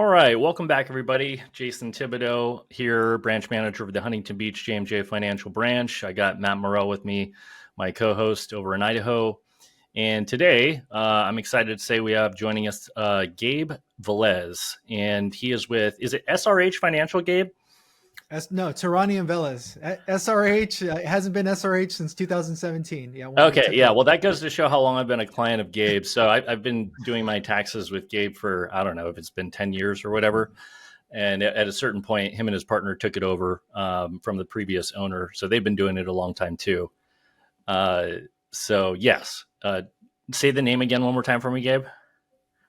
All right, welcome back, everybody. Jason Thibodeau here, branch manager of the Huntington Beach JMJ Financial Branch. I got Matt Morrell with me, my co-host over in Idaho. And today, I'm excited to say we have joining us Gabe Velez, and he is with, is it SRH Financial, Gabe? No, Tehrani and Velez. SRH, it hasn't been SRH since 2017. Yeah. Okay. Yeah. Well, that goes to show how long I've been a client of Gabe. So I've been doing my taxes with Gabe for, I don't know if it's been 10 years or whatever. And at a certain point, him and his partner took it over from the previous owner. So they've been doing it a long time too. So yes, say the name again one more time for me, Gabe.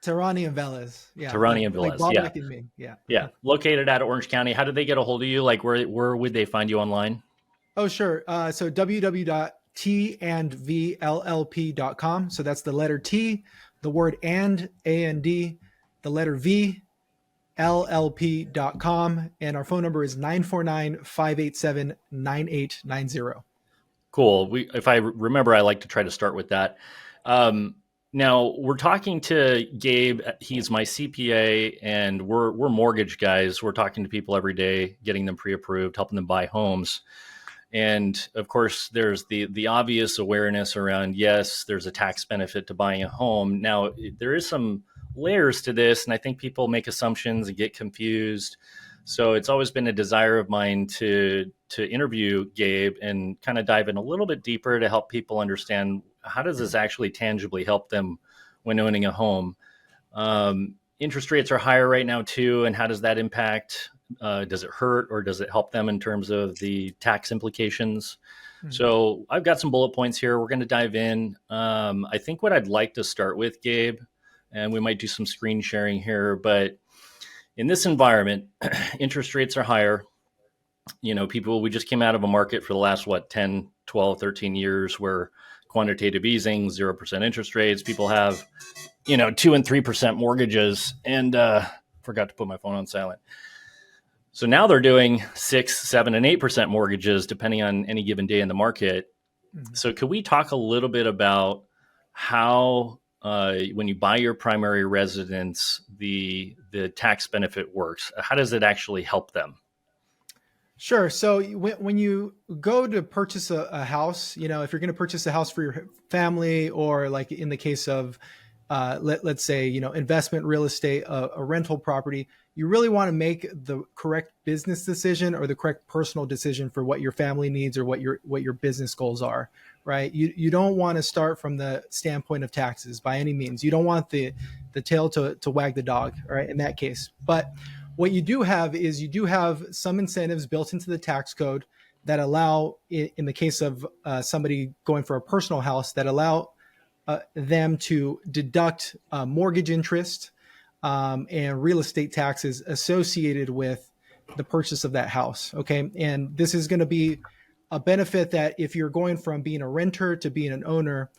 Tehrani and Velez. Yeah. Tehrani and Velez. Like Yeah. and me. Yeah. Yeah. Located out of Orange County. How did they get a hold of you? Like where would they find you online? Oh, sure. So www.tandvllp.com. So that's the letter T, the word and, A-N-D, the letter V, llp.com. And our phone number is 949-587-9890. Cool. If I remember, I like to try to start with that. Now we're talking to Gabe. He's my CPA, and we're mortgage guys. We're talking to people every day, getting them pre-approved, helping them buy homes. And of course, there's the obvious awareness around, yes, there's a tax benefit to buying a home. Now, there is some layers to this, and I think people make assumptions and get confused. So it's always been a desire of mine to interview Gabe and kind of dive in a little bit deeper to help people understand how does this actually tangibly help them when owning a home. Interest rates are higher right now too, and how does that impact? Does it hurt or does it help them in terms of the tax implications? Mm-hmm. So I've got some bullet points here. We're going to dive in. I think what I'd like to start with, Gabe, and we might do some screen sharing here, but in this environment, interest rates are higher. You know, we just came out of a market for the last, 10, 12, 13 years where quantitative easing, 0% interest rates, people have, 2 and 3% mortgages, and forgot to put my phone on silent. So now they're doing 6, 7, and 8% mortgages, depending on any given day in the market. Mm-hmm. So could we talk a little bit about how, when you buy your primary residence, the tax benefit works? How does it actually help them? Sure. So when you go to purchase a house, if you're going to purchase a house for your family, or like in the case of, let's say, investment real estate, a rental property, you really want to make the correct business decision or the correct personal decision for what your family needs or what your business goals are, right? You don't want to start from the standpoint of taxes by any means. You don't want the tail to wag the dog, right? In that case. But what you do have is you do have some incentives built into the tax code that allow, in the case of somebody going for a personal house, that allow them to deduct mortgage interest and real estate taxes associated with the purchase of that house. Okay. And this is going to be a benefit that if you're going from being a renter to being an owner,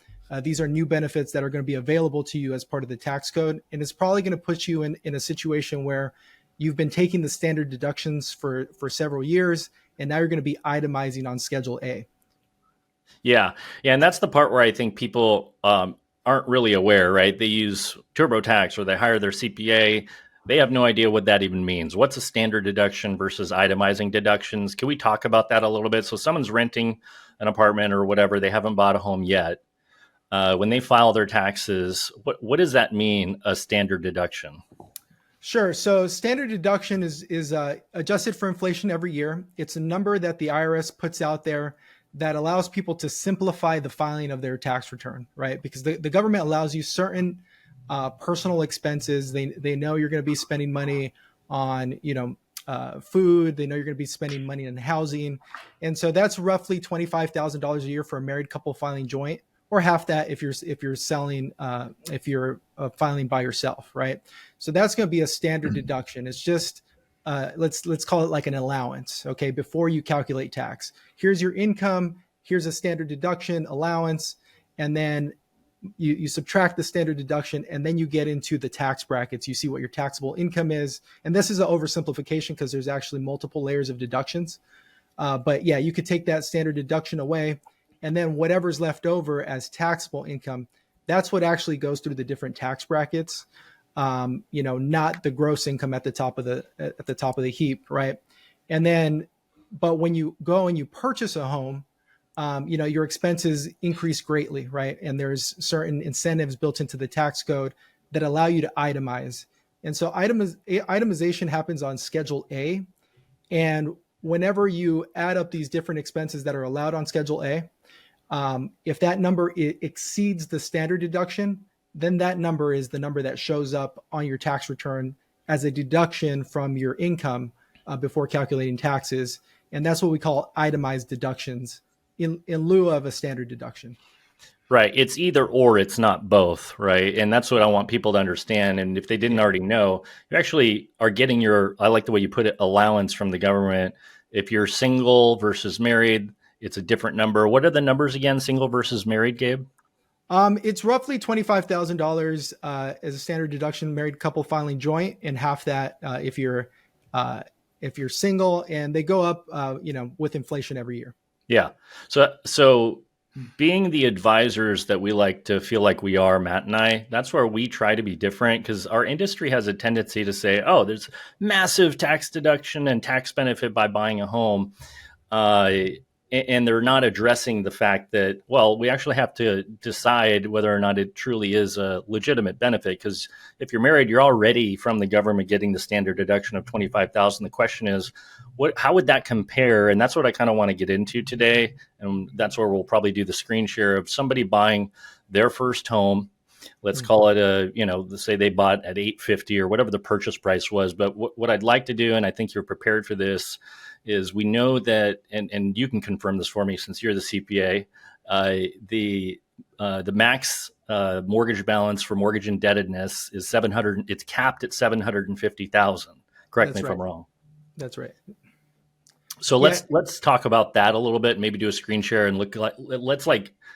these are new benefits that are going to be available to you as part of the tax code. And it's probably going to put you in a situation where you've been taking the standard deductions for several years, and now you're going to be itemizing on Schedule A. Yeah. And that's the part where I think people aren't really aware, right? They use TurboTax or they hire their CPA. They have no idea what that even means. What's a standard deduction versus itemizing deductions? Can we talk about that a little bit? So someone's renting an apartment or whatever, they haven't bought a home yet. When they file their taxes, what does that mean, a standard deduction? Sure. So standard deduction is adjusted for inflation every year. It's a number that the IRS puts out there that allows people to simplify the filing of their tax return, right? Because the government allows you certain personal expenses. They know you're going to be spending money on, food. They know you're going to be spending money on housing. And so that's roughly $25,000 a year for a married couple filing joint, or half that if you're filing by yourself, right? So that's going to be a standard deduction. It's just let's call it like an allowance, okay? Before you calculate tax, here's your income, here's a standard deduction allowance, and then you subtract the standard deduction, and then you get into the tax brackets. You see what your taxable income is, and this is an oversimplification because there's actually multiple layers of deductions. But yeah, you could take that standard deduction away, and then whatever's left over as taxable income, that's what actually goes through the different tax brackets. not the gross income at the top of the heap, right? And then, but when you go and you purchase a home, your expenses increase greatly, right? And there's certain incentives built into the tax code that allow you to itemize. And so itemization happens on Schedule A. And whenever you add up these different expenses that are allowed on Schedule A, if that number exceeds the standard deduction, then that number is the number that shows up on your tax return as a deduction from your income before calculating taxes. And that's what we call itemized deductions in lieu of a standard deduction. Right. It's either or, it's not both, right? And that's what I want people to understand. And if they didn't already know, you actually are getting your, I like the way you put it, allowance from the government. If you're single versus married, it's a different number. What are the numbers again, single versus married, Gabe? It's roughly $25,000 as a standard deduction, married couple filing joint, and half that if you're single, and they go up, with inflation every year. Yeah. So being the advisors that we like to feel like we are, Matt and I, that's where we try to be different, because our industry has a tendency to say, oh, there's massive tax deduction and tax benefit by buying a home. And they're not addressing the fact that, well, we actually have to decide whether or not it truly is a legitimate benefit. Because if you're married, you're already from the government getting the standard deduction of $25,000. The question is, how would that compare? And that's what I kind of want to get into today. And that's where we'll probably do the screen share of somebody buying their first home. Let's call it let's say they bought at $850 or whatever the purchase price was. But what I'd like to do, and I think you're prepared for this, is we know that, and you can confirm this for me since you're the CPA, the max mortgage balance for mortgage indebtedness is $700. It's capped at $750,000. Correct me if I'm wrong. That's right. So let's talk about that a little bit. Maybe do a screen share and let's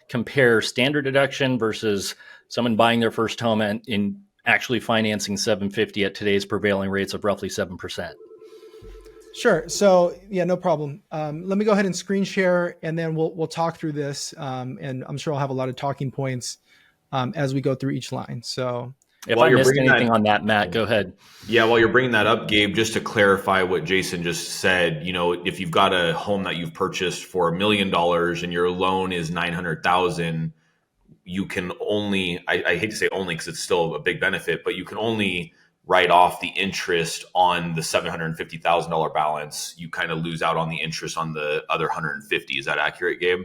compare standard deduction versus someone buying their first home and in actually financing $750 at today's prevailing rates of roughly 7%. Sure. So yeah, no problem. Let me go ahead and screen share, and then we'll talk through this. And I'm sure I'll have a lot of talking points as we go through each line. So if I missed anything on that, Matt, go ahead. Yeah, while you're bringing that up, Gabe, just to clarify what Jason just said, if you've got a home that you've purchased for $1 million and your loan is $900,000, you can only, I hate to say only because it's still a big benefit, but you can only write off the interest on the $750,000 balance. You kind of lose out on the interest on the other 150. Is that accurate, Gabe?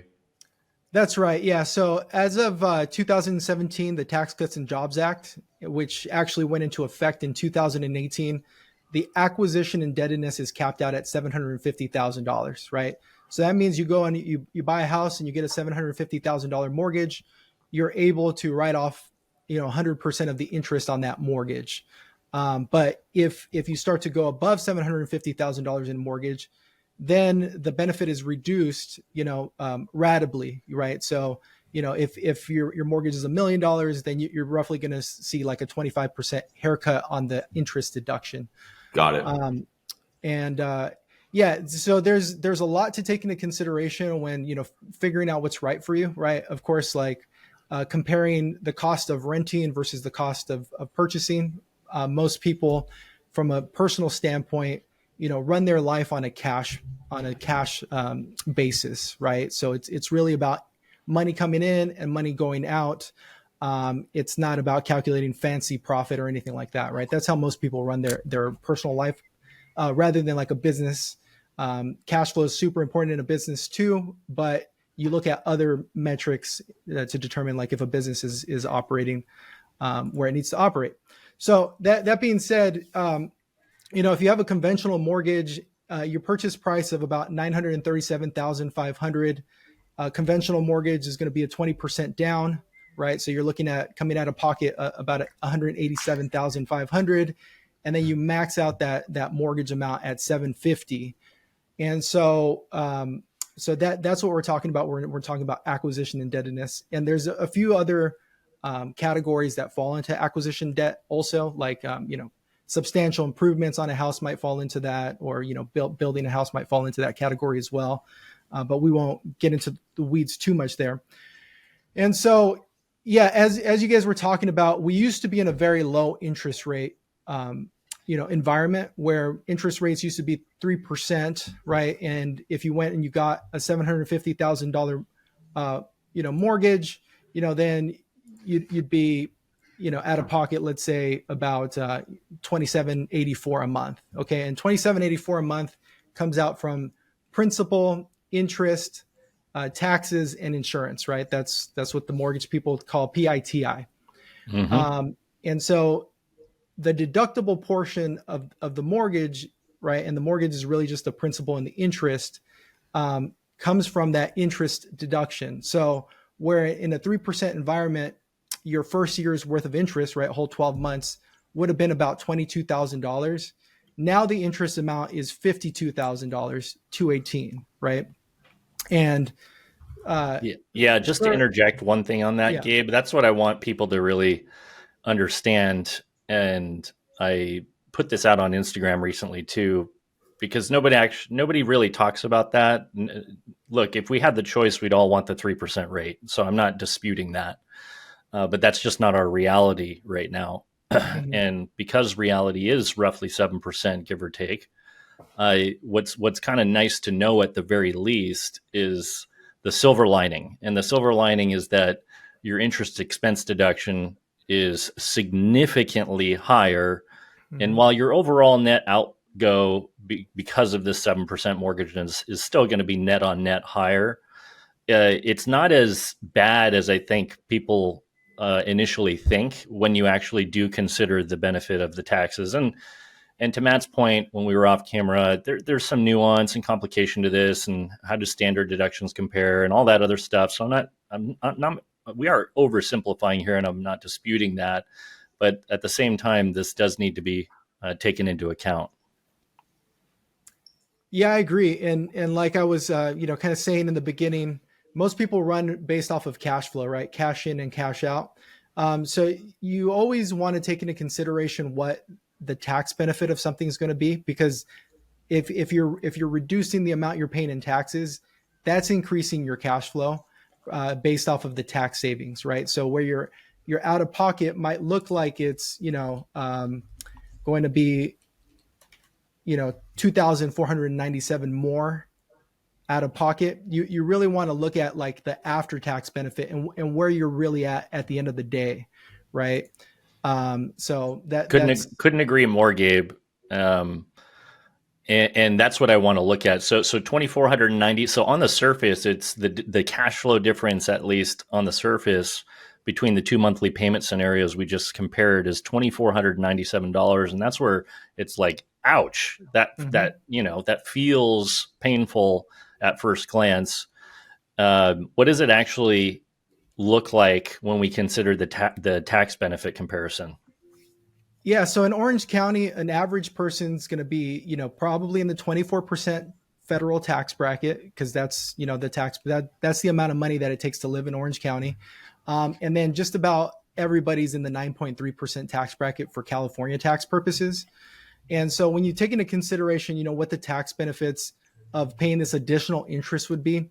That's right. Yeah. So as of 2017, the Tax Cuts and Jobs Act, which actually went into effect in 2018, the acquisition indebtedness is capped out at $750,000, right? So that means you go and you buy a house and you get a $750,000 mortgage. You're able to write off, 100% of the interest on that mortgage. But if you start to go above $750,000 in mortgage, then the benefit is reduced, ratably, right? So, if your mortgage is $1 million, then you're roughly going to see like a 25% haircut on the interest deduction. Got it. So there's a lot to take into consideration when, figuring out what's right for you, right? Of course, comparing the cost of renting versus the cost of purchasing. Most people, from a personal standpoint, run their life on a cash basis, right? So it's really about money coming in and money going out. It's not about calculating fancy profit or anything like that, right? That's how most people run their personal life, rather than like a business. Cash flow is super important in a business too, but you look at other metrics to determine like if a business is operating where it needs to operate. So that being said, if you have a conventional mortgage, your purchase price of about $937,500, conventional mortgage is going to be a 20% down, right? So you're looking at coming out of pocket about $187,500, and then you max out that mortgage amount at $750. And so that's what we're talking about. We're talking about acquisition indebtedness, and there's a few other categories that fall into acquisition debt also, like, substantial improvements on a house might fall into that, or, building a house might fall into that category as well. But we won't get into the weeds too much there. And so Yeah, as you guys were talking about, we used to be in a very low interest rate, environment where interest rates used to be 3%, right? And if you went and you got a $750,000, mortgage, then you'd be, out of pocket, let's say about 2784 a month. Okay, and 2784 a month comes out from principal, interest, taxes, and insurance, right? That's what the mortgage people call PITI. Mm-hmm. And so the deductible portion of the mortgage, right? And the mortgage is really just the principal and the interest, comes from that interest deduction. So where in a 3% environment, your first year's worth of interest, right, a whole 12 months would have been about $22,000. Now the interest amount is $52,000, 218, right? And yeah, just to interject one thing on that, yeah, Gabe, that's what I want people to really understand. And I put this out on Instagram recently too, because nobody really talks about that. Look, if we had the choice, we'd all want the 3% rate. So I'm not disputing that. But that's just not our reality right now. mhm. And because reality is roughly 7%, give or take, what's kind of nice to know at the very least is the silver lining. And the silver lining is that your interest expense deduction is significantly higher. And while your overall net outgo because of this 7% mortgage is still going to be net on net higher, it's not as bad as I think people initially think when you actually do consider the benefit of the taxes. And to Matt's point, when we were off camera, there's some nuance and complication to this, and how do standard deductions compare, and all that other stuff. So I'm not. We are oversimplifying here, and I'm not disputing that. But at the same time, this does need to be taken into account. Yeah, I agree. And like I was, kind of saying in the beginning, most people run based off of cash flow, right? Cash in and cash out. So you always want to take into consideration what the tax benefit of something is going to be, because if you're reducing the amount you're paying in taxes, that's increasing your cash flow based off of the tax savings, right? So where your out of pocket might look like it's going to be 2,497 more out of pocket, you really want to look at like the after tax benefit and where you're really at the end of the day, right? So Couldn't agree more, Gabe. And that's what I want to look at. So 2,490. So on the surface, it's the cash flow difference, at least on the surface, between the two monthly payment scenarios we just compared is $2,497, and that's where it's like, ouch, that feels painful at first glance. What does it actually look like when we consider the tax benefit comparison? Yeah. So in Orange County, an average person's going to be, probably in the 24% federal tax bracket, because that's, the tax, that's the amount of money that it takes to live in Orange County. And then just about everybody's in the 9.3% tax bracket for California tax purposes. And so when you take into consideration, what the tax benefits of paying this additional interest would be,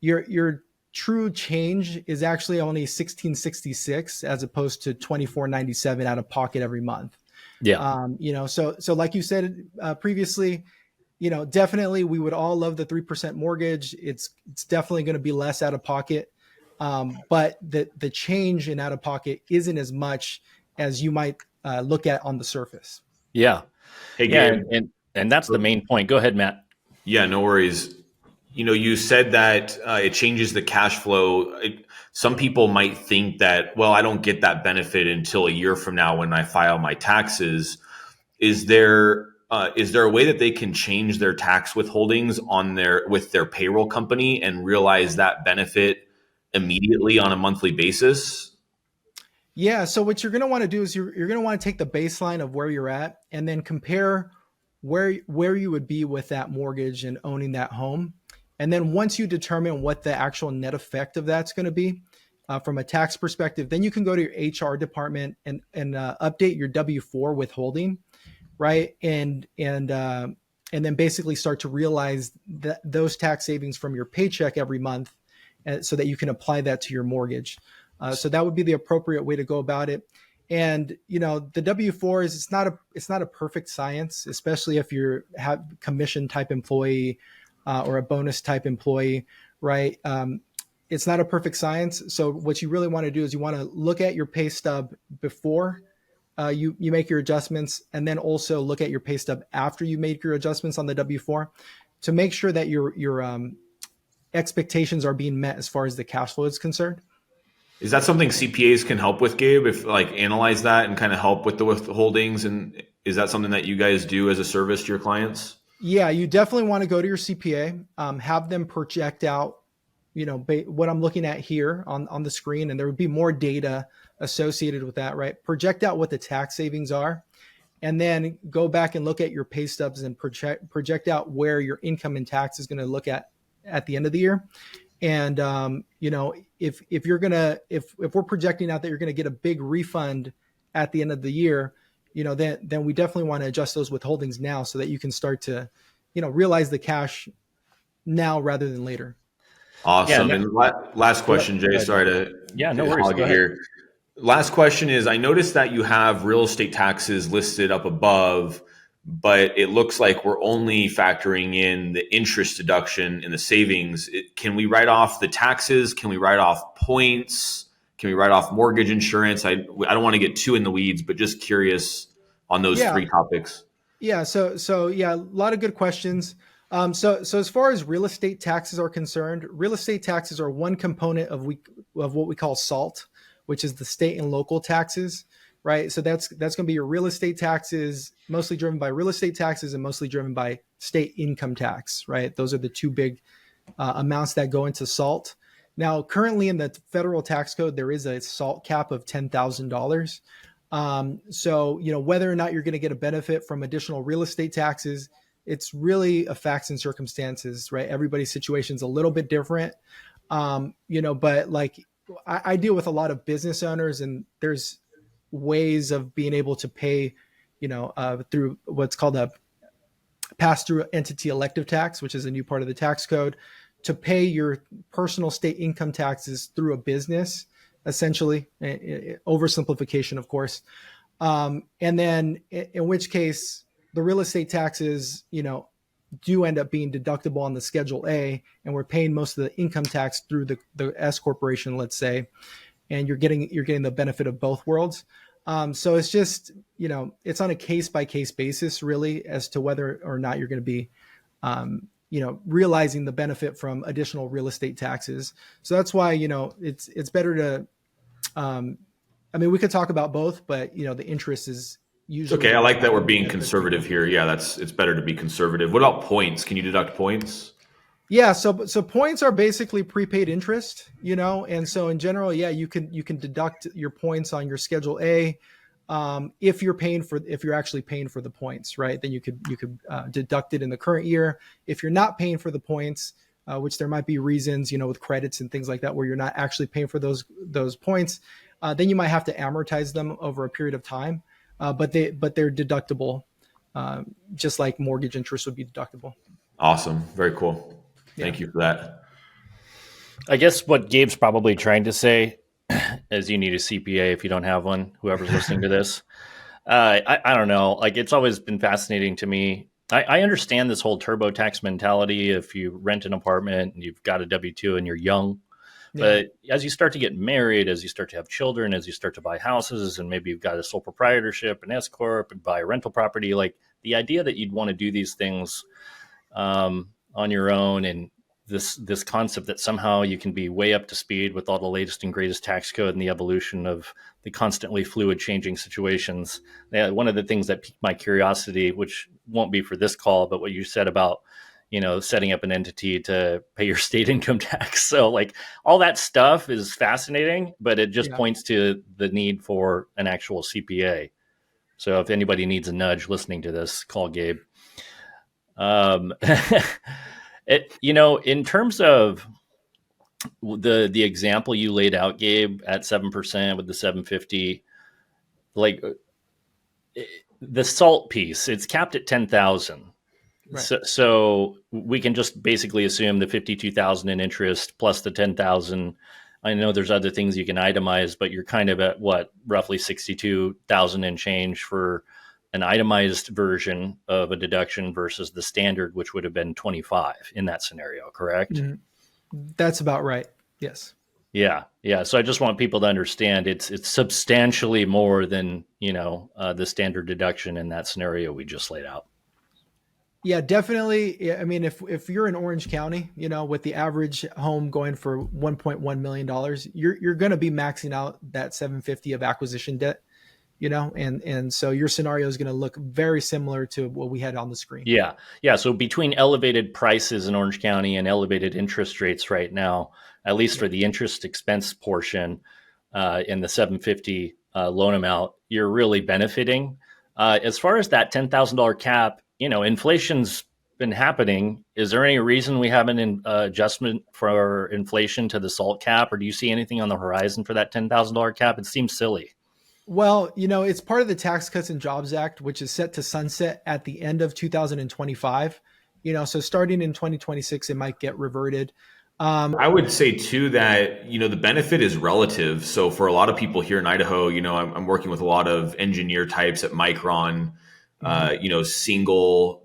your true change is actually only 1666 as opposed to 2497 out of pocket every month. Yeah. So like you said previously, definitely we would all love the 3% mortgage. It's definitely going to be less out of pocket. But the change in out of pocket isn't as much as you might look at on the surface. Yeah. Hey, Yeah. Gabe. And that's the main point. Go ahead, Matt. Yeah, no worries. You said that it changes the cash flow. Some people might think that, well, I don't get that benefit until a year from now when I file my taxes. Is there a way that they can change their tax withholdings with their payroll company and realize that benefit immediately on a monthly basis? Yeah. So what you're going to want to do is you're going to want to take the baseline of where you're at and then compare where you would be with that mortgage and owning that home. And then once you determine what the actual net effect of that's going to be from a tax perspective, then you can go to your HR department and update your W-4 withholding, right? And then basically start to realize those tax savings from your paycheck every month, so that you can apply that to your mortgage. So that would be the appropriate way to go about it. And the W-4s, it's not a perfect science, especially if you're have commission type employee or a bonus type employee, right? It's not a perfect science. So what you really want to do is you want to look at your pay stub before you make your adjustments, and then also look at your pay stub after you make your adjustments on the W-4 to make sure that your expectations are being met as far as the cash flow is concerned. Is that something CPAs can help with, Gabe? If analyze that and kind of help with the withholdings, and is that something that you guys do as a service to your clients? Yeah, you definitely want to go to your CPA, have them project out, what I'm looking at here on the screen, and there would be more data associated with that, right? Project out what the tax savings are, and then go back and look at your pay stubs and project out where your income and tax is going to look at the end of the year. And if we're projecting out that you're going to get a big refund at the end of the year, then we definitely want to adjust those withholdings now so that you can start to, realize the cash now rather than later. Awesome. Yeah, and last question, Jay. Sorry to no worries. Hog you here. Last question is, I noticed that you have real estate taxes listed up above, but it looks like we're only factoring in the interest deduction in the savings. Can we write off the taxes? Can we write off points? Can we write off mortgage insurance? I don't want to get too in the weeds, but just curious on those three topics. Yeah. So yeah, a lot of good questions. So as far as real estate taxes are concerned, real estate taxes are one component of what we call SALT, which is the state and local taxes, right? So that's going to be your real estate taxes, mostly driven by real estate taxes and mostly driven by state income tax, right? Those are the two big amounts that go into SALT. Now, currently in the federal tax code, there is a SALT cap of $10,000. So, whether or not you're going to get a benefit from additional real estate taxes, it's really a facts and circumstances, right? Everybody's situation is a little bit different. But like I deal with a lot of business owners, and there's ways of being able to pay, through what's called a pass-through entity elective tax, which is a new part of the tax code, to pay your personal state income taxes through a business, essentially, oversimplification, of course. And then in which case the real estate taxes, do end up being deductible on the Schedule A, and we're paying most of the income tax through the S corporation, let's say, and you're getting the benefit of both worlds. So it's just, it's on a case by case basis, really, as to whether or not you're going to be, realizing the benefit from additional real estate taxes. So that's why, it's better to, we could talk about both, but the interest is usually okay. I like that we're being conservative here. Yeah, it's better to be conservative. What about points? Can you deduct points? Yeah, so points are basically prepaid interest, and so in general, yeah, you can deduct your points on your Schedule A if you're actually paying for the points, right? Then you could deduct it in the current year. If you're not paying for the points, which there might be reasons, with credits and things like that, where you're not actually paying for those points, then you might have to amortize them over a period of time. But they're deductible, just like mortgage interest would be deductible. Awesome. Very cool. Thank you for that. I guess what Gabe's probably trying to say is you need a CPA if you don't have one, whoever's listening to this. I don't know. Like, it's always been fascinating to me. I understand this whole TurboTax mentality. If you rent an apartment and you've got a W-2 and you're young, but as you start to get married, as you start to have children, as you start to buy houses, and maybe you've got a sole proprietorship, an S corp, and buy a rental property, like the idea that you'd want to do these things on your own, and this concept that somehow you can be way up to speed with all the latest and greatest tax code and the evolution of the constantly fluid changing situations. One of the things that piqued my curiosity, which won't be for this call, but what you said about setting up an entity to pay your state income tax. So like all that stuff is fascinating, but it just points to the need for an actual CPA. So if anybody needs a nudge listening to this, call Gabe. In terms of the example you laid out, Gabe, at 7% with the 750, like the SALT piece, it's capped at 10,000. Right. So we can just basically assume the 52,000 in interest plus the 10,000 I know there's other things you can itemize, but you're kind of at what, roughly 62,000 and change for an itemized version of a deduction versus the standard, which would have been 25 in that scenario, correct? Mhm. That's about right. Yes. Yeah, yeah. So I just want people to understand it's substantially more than the standard deduction in that scenario we just laid out. Yeah, definitely. Yeah, I mean, if you're in Orange County, with the average home going for $1.1 million, you're going to be maxing out that 750 of acquisition debt, and so your scenario is going to look very similar to what we had on the screen. Yeah, yeah. So between elevated prices in Orange County and elevated interest rates right now, at least for the interest expense portion in the 750 loan amount, you're really benefiting. As far as that $10,000 cap, inflation's been happening. Is there any reason we have an adjustment for inflation to the SALT cap, or do you see anything on the horizon for that $10,000 cap? It seems silly. Well, it's part of the Tax Cuts and Jobs Act, which is set to sunset at the end of 2025. So starting in 2026, it might get reverted. I would say too that, the benefit is relative. So for a lot of people here in Idaho, I'm working with a lot of engineer types at Micron, single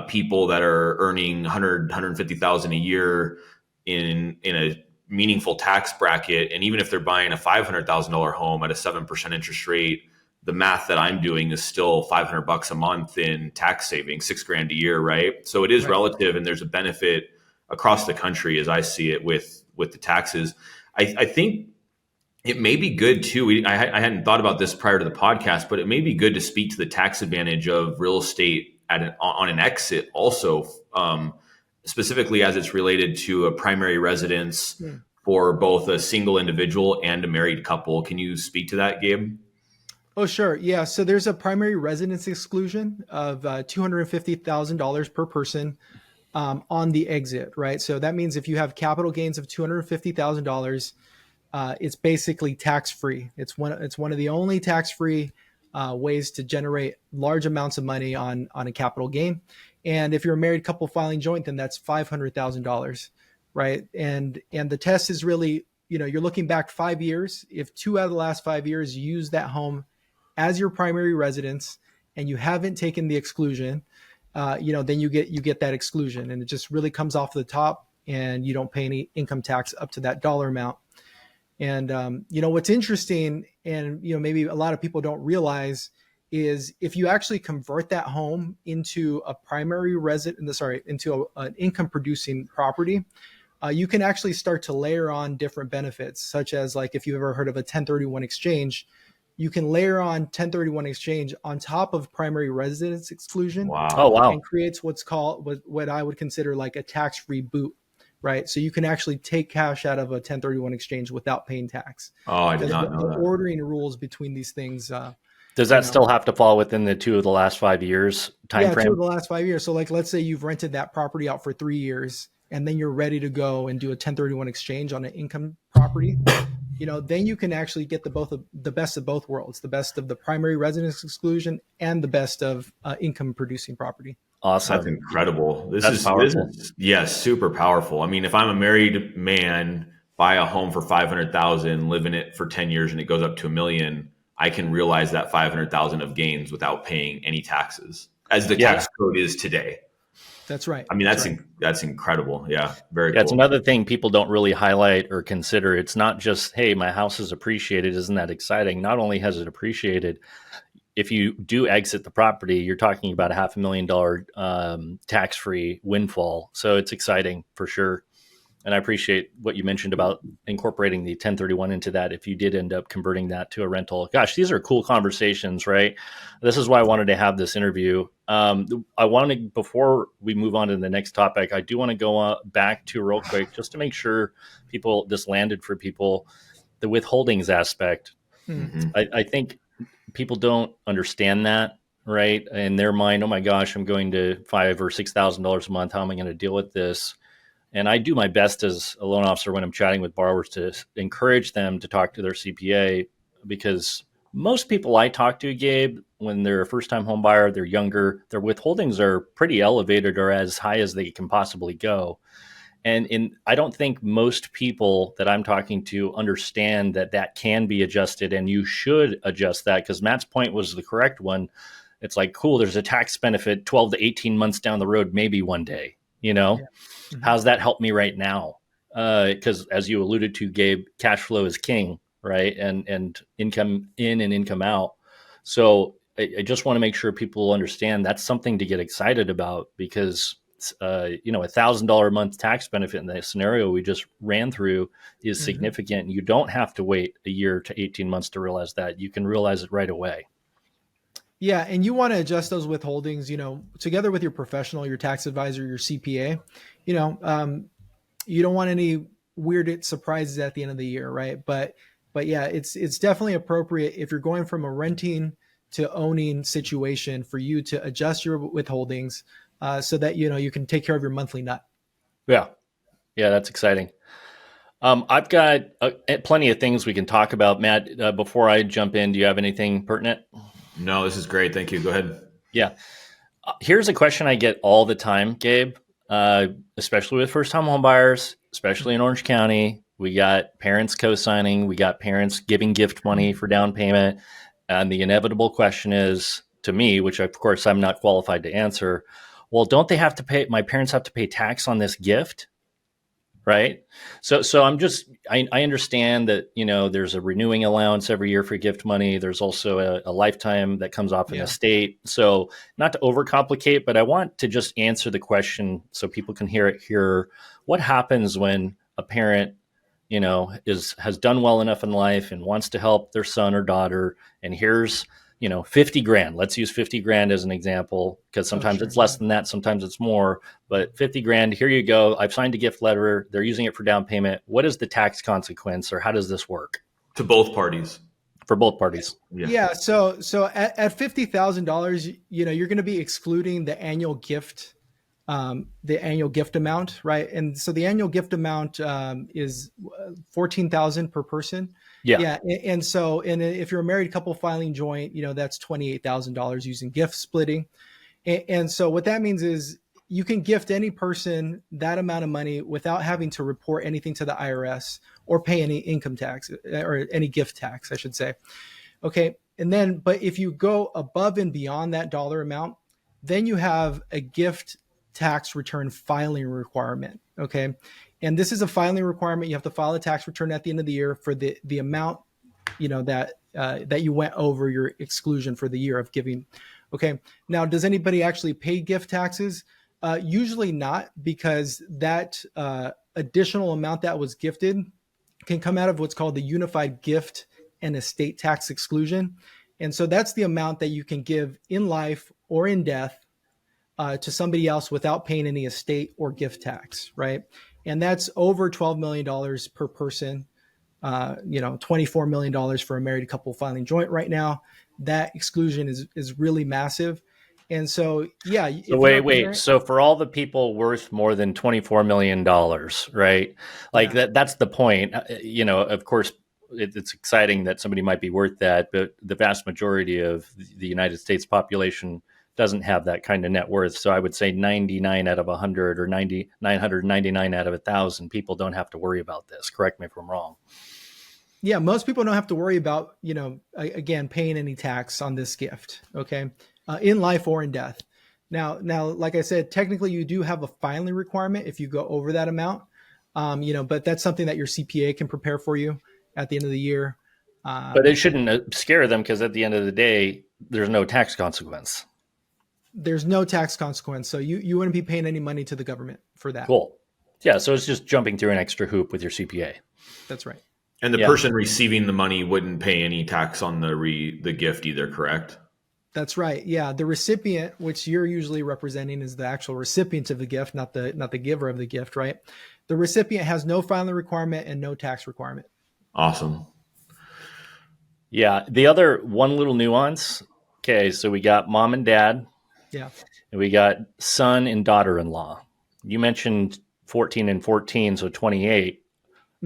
people that are earning 150,000 a year in a meaningful tax bracket. And even if they're buying a $500,000 home at a 7% interest rate, the math that I'm doing is still $500 a month in tax savings, $6,000 a year. Right. So it is relative, and there's a benefit across the country as I see it with the taxes. I think it may be good too. I hadn't thought about this prior to the podcast, but it may be good to speak to the tax advantage of real estate on an exit also, specifically as it's related to a primary residence for both a single individual and a married couple. Can you speak to that, Gabe? Oh, sure. Yeah. So there's a primary residence exclusion of $250,000 per person on the exit, right? So that means if you have capital gains of $250,000, it's basically tax-free. It's one of the only tax-free ways to generate large amounts of money on a capital gain. And if you're a married couple filing joint, then that's $500,000, right? And the test is really, you're looking back 5 years. If 2 out of the last 5 years you use that home as your primary residence and you haven't taken the exclusion, then you get that exclusion, and it just really comes off the top, and you don't pay any income tax up to that dollar amount. And what's interesting, and maybe a lot of people don't realize, is if you actually convert that home into a primary into an income producing property, you can actually start to layer on different benefits, such as, like, if you've ever heard of a 1031 exchange, you can layer on 1031 exchange on top of primary residence exclusion. Wow. Oh, wow. And creates what's called what I would consider like a tax-free boot, right? So you can actually take cash out of a 1031 exchange without paying tax. Oh, I did not know the that. ordering rules between these things. Does that still have to fall within the 2 of the last 5 years time frame? 2 of the last 5 years. So, like, let's say you've rented that property out for 3 years, and then you're ready to go and do a 1031 exchange on an income property. Then you can actually get the best of both worlds, the best of the primary residence exclusion and the best of income producing property. Awesome. That's incredible. This is powerful. Super powerful. I mean, if I'm a married man, buy a home for $500,000, live in it for 10 years, and it goes up to $1 million, I can realize that $500,000 of gains without paying any taxes, as the tax code is today. That's right. I mean, that's incredible. Yeah, very Yeah, cool. it's another thing people don't really highlight or consider. It's not just, hey, my house is appreciated. Isn't that exciting? Not only has it appreciated, if you do exit the property, you're talking about a $500,000 tax-free windfall. So it's exciting for sure. And I appreciate what you mentioned about incorporating the 1031 into that if you did end up converting that to a rental. Gosh, these are cool conversations, right? This is why I wanted to have this interview. Before we move on to the next topic, I do want to go back to real quick just to make sure this landed for people, the withholdings aspect. Mm-hmm. I think people don't understand that, right? In their mind, oh my gosh, I'm going to $5,000 or $6,000 a month. How am I going to deal with this? And I do my best as a loan officer when I'm chatting with borrowers to encourage them to talk to their CPA, because most people I talk to, Gabe, when they're a first-time home buyer, they're younger, their withholdings are pretty elevated or as high as they can possibly go. And I don't think most people that I'm talking to understand that that can be adjusted, and you should adjust that, because Matt's point was the correct one. It's like, cool, there's a tax benefit 12 to 18 months down the road, maybe one day, Yeah. Mm-hmm. How's that help me right now? Because as you alluded to, Gabe, cash flow is king, right? And income in and income out. So I just want to make sure people understand that's something to get excited about, because $1,000 a month tax benefit in the scenario we just ran through is significant. You don't have to wait a year to 18 months to realize that. You can realize it right away. Yeah, and you want to adjust those withholdings, together with your professional, your tax advisor, your CPA. You don't want any weird surprises at the end of the year, right? But yeah, it's definitely appropriate if you're going from a renting to owning situation for you to adjust your withholdings so that you can take care of your monthly nut. Yeah, that's exciting. I've got plenty of things we can talk about, Matt. Before I jump in, do you have anything pertinent? No, this is great. Thank you. Go ahead. Yeah. Here's a question I get all the time, Gabe, especially with first-time home buyers, especially in Orange County. We got parents co-signing. We got parents giving gift money for down payment. And the inevitable question is, to me, which of course I'm not qualified to answer, well, don't they have to pay, my parents have to pay tax on this gift? Right. So I understand that, there's a renewing allowance every year for gift money. There's also a lifetime that comes off an estate. So not to overcomplicate, but I want to just answer the question so people can hear it here. What happens when a parent, has done well enough in life and wants to help their son or daughter, and here's, 50 grand. Let's use 50 grand as an example, because sometimes it's less than that. Sometimes it's more, but 50 grand, here you go. I've signed a gift letter. They're using it for down payment. What is the tax consequence, or how does this work? To both parties. For both parties. Yeah. So at $50,000, you're going to be excluding the annual gift amount, right? And so the annual gift amount is $14,000 per person. Yeah. And if you're a married couple filing joint, that's $28,000 using gift splitting. And so what that means is you can gift any person that amount of money without having to report anything to the IRS or pay any income tax or any gift tax, I should say. Okay. But if you go above and beyond that dollar amount, then you have a gift tax return filing requirement. Okay. And this is a filing requirement. You have to file a tax return at the end of the year for the amount, that you went over your exclusion for the year of giving. Okay. Now, does anybody actually pay gift taxes? Usually not, because that additional amount that was gifted can come out of what's called the unified gift and estate tax exclusion. And so that's the amount that you can give in life or in death to somebody else without paying any estate or gift tax, right? And that's over $12 million per person, $24 million for a married couple filing joint right now. That exclusion is really massive. And so, yeah. So wait. So for all the people worth more than $24 million, right? Like that's the point. Of course, it's exciting that somebody might be worth that, but the vast majority of the United States population doesn't have that kind of net worth. So I would say 99 out of 100 or 999 out of 1,000 people don't have to worry about this. Correct me if I'm wrong. Yeah, most people don't have to worry about, again, paying any tax on this gift, okay, in life or in death. Now, like I said, technically you do have a filing requirement if you go over that amount, but that's something that your CPA can prepare for you at the end of the year. But it shouldn't scare them, because at the end of the day, there's no tax consequence. There's no tax consequence. So you wouldn't be paying any money to the government for that. Cool. Yeah. So it's just jumping through an extra hoop with your CPA. That's right. And the person receiving the money wouldn't pay any tax on the gift either, correct? That's right. Yeah. The recipient, which you're usually representing, is the actual recipient of the gift, not the giver of the gift, right? The recipient has no filing requirement and no tax requirement. Awesome. Yeah. The other one little nuance. Okay. So we got mom and dad. Yeah. And we got son and daughter-in-law. You mentioned 14 and 14, so 28.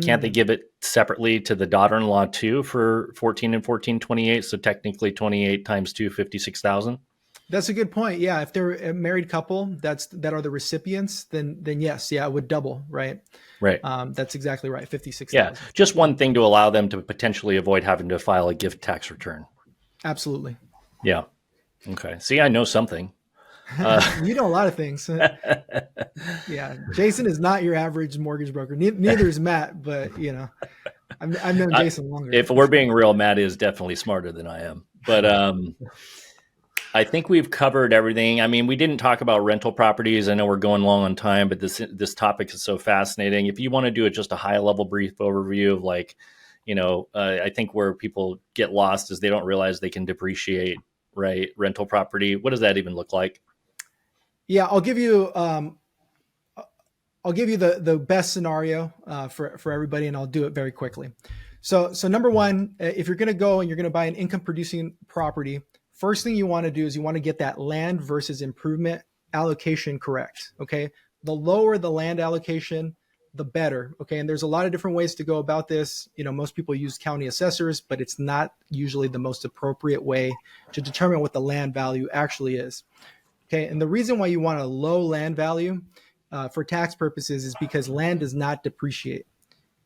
Can't they give it separately to the daughter-in-law too for 14 and 14, 28? So technically 28 times 2, 56,000? That's a good point. Yeah, if they're a married couple that are the recipients, then yes, yeah, it would double, right? Right. That's exactly right. 56,000. Yeah. Just one thing to allow them to potentially avoid having to file a gift tax return. Absolutely. Yeah. Okay. See, I know something. You know a lot of things. Yeah, Jason is not your average mortgage broker. Neither is Matt, but you know, I've known Jason longer. If we're being real, Matt is definitely smarter than I am. But I think we've covered everything. I mean, we didn't talk about rental properties. I know we're going long on time, but this topic is so fascinating. If you want to do it, just a high level brief overview of like, you know, I think where people get lost is they don't realize they can depreciate, right? Rental property. What does that even look like? Yeah, I'll give you the best scenario for everybody, and I'll do it very quickly. So number one, if you're going to go and you're going to buy an income producing property, first thing you want to do is you want to get that land versus improvement allocation correct. Okay, the lower the land allocation, the better. Okay, and there's a lot of different ways to go about this. You know, most people use county assessors, but it's not usually the most appropriate way to determine what the land value actually is. Okay, and the reason why you want a low land value for tax purposes is because land does not depreciate.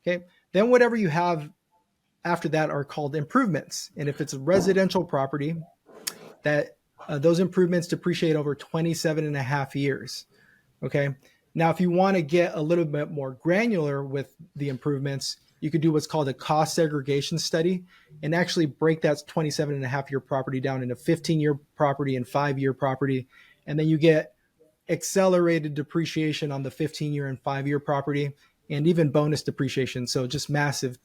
Okay, then whatever you have after that are called improvements. And if it's a residential property, that those improvements depreciate over 27 and a half years. Okay, now if you want to get a little bit more granular with the improvements, you could do what's called a cost segregation study and actually break that 27 and a half year property down into 15-year property and 5-year property. And then you get accelerated depreciation on the 15-year and 5-year property, and even bonus depreciation. So just massive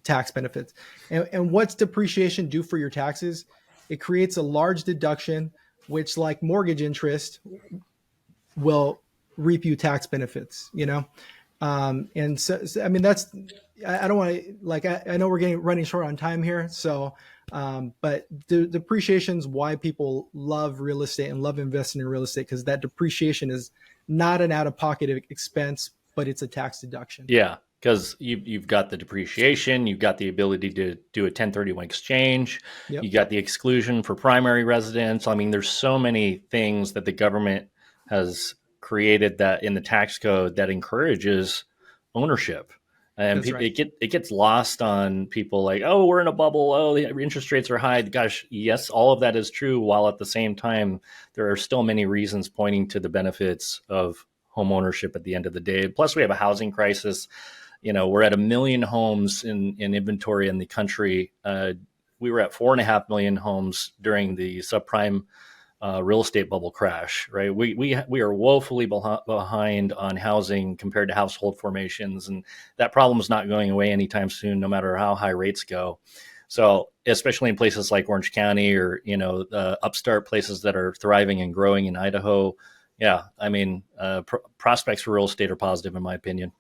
tax benefits. And what's depreciation do for your taxes? It creates a large deduction, which, like mortgage interest, will reap you tax benefits, you know? And so I mean, I don't want to, I know we're running short on time here. So, but the depreciation is why people love real estate and love investing in real estate, because that depreciation is not an out-of-pocket expense, but it's a tax deduction. Yeah, because you've got the depreciation, you've got the ability to do a 1031 exchange, Yep. You got the exclusion for primary residence. I mean, there's so many things that the government has created that in the tax code that encourages ownership. And Right. it gets lost on people like, oh, we're in a bubble. Oh, the interest rates are high. Gosh, yes, all of that is true. While at the same time, there are still many reasons pointing to the benefits of home ownership at the end of the day. Plus, we have a housing crisis. You know, we're at 1 million homes in inventory in the country. We were at 4.5 million homes during the subprime real estate bubble crash, right? We are woefully behind on housing compared to household formations, and that problem is not going away anytime soon, no matter how high rates go. So, especially in places like Orange County or upstart places that are thriving and growing in Idaho, yeah, I mean, prospects for real estate are positive, in my opinion.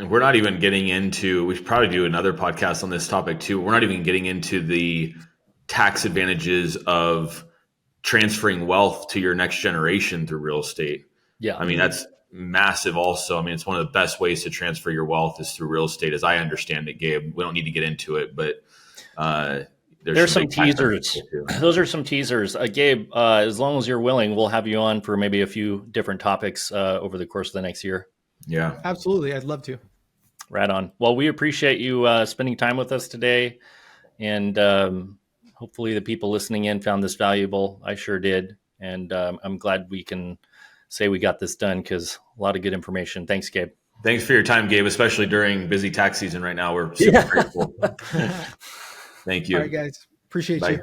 And we're not even getting into. We should probably do another podcast on this topic too. We're not even getting into the tax advantages of transferring wealth to your next generation through real estate. Yeah. I mean, that's massive also. I mean, it's one of the best ways to transfer your wealth is through real estate, as I understand it, Gabe. We don't need to get into it, but there's some teasers. Those are some teasers. Gabe, as long as you're willing, we'll have you on for maybe a few different topics over the course of the next year. Yeah, absolutely. I'd love to. Right on. Well, we appreciate you spending time with us today. And hopefully the people listening in found this valuable. I sure did. And I'm glad we can say we got this done, because a lot of good information. Thanks, Gabe. Thanks for your time, Gabe, especially during busy tax season right now. We're super grateful. Thank you. All right, guys. Appreciate you.